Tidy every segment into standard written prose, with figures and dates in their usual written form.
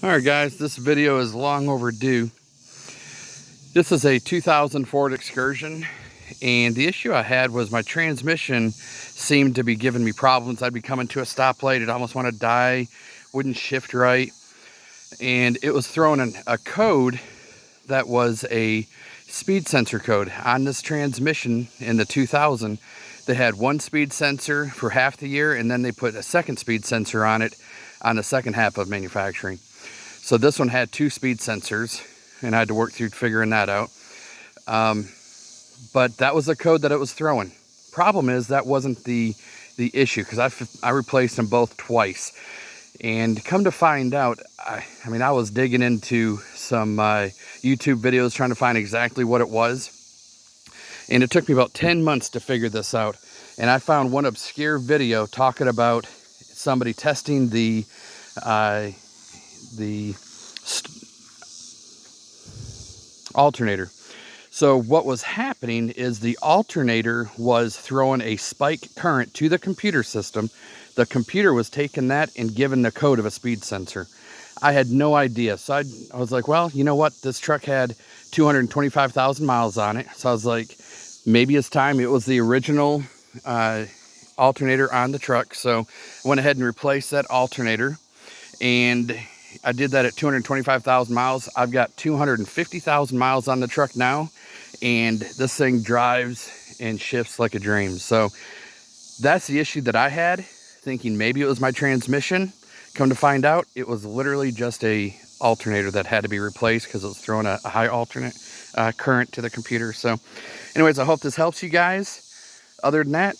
Alright guys, this video is long overdue. This is a 2000 Ford Excursion, and the issue I had was my transmission seemed to be giving me problems. I'd be coming to a stoplight, it almost wanted to die, wouldn't shift right, and it was throwing a code that was a speed sensor code. On this transmission in the 2000, they had one speed sensor for half the year, and then they put a second speed sensor on it on the second half of manufacturing. So this one had two speed sensors, and I had to work through figuring that out. But that was the code that it was throwing. Problem is, that wasn't the issue, because I replaced them both twice. And come to find out, I was digging into some YouTube videos trying to find exactly what it was. And it took me about 10 months to figure this out. And I found one obscure video talking about somebody testing the alternator. So what was happening is the alternator was throwing a spike current to the computer system. The computer was taking that and giving the code of a speed sensor. I had no idea. So I was like, well, you know what? This truck had 225,000 miles on it. So I was like, maybe it's time. It was the original alternator on the truck. So I went ahead and replaced that alternator, and I did that at 225,000 miles. I've got 250,000 miles on the truck now, and this thing drives and shifts like a dream. So that's the issue that I had, thinking maybe it was my transmission. Come to find out, it was literally just a alternator that had to be replaced because it was throwing a high alternate current to the computer. So anyways, I hope this helps you guys. Other than that,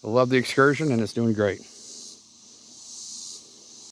I love the Excursion, and it's doing great.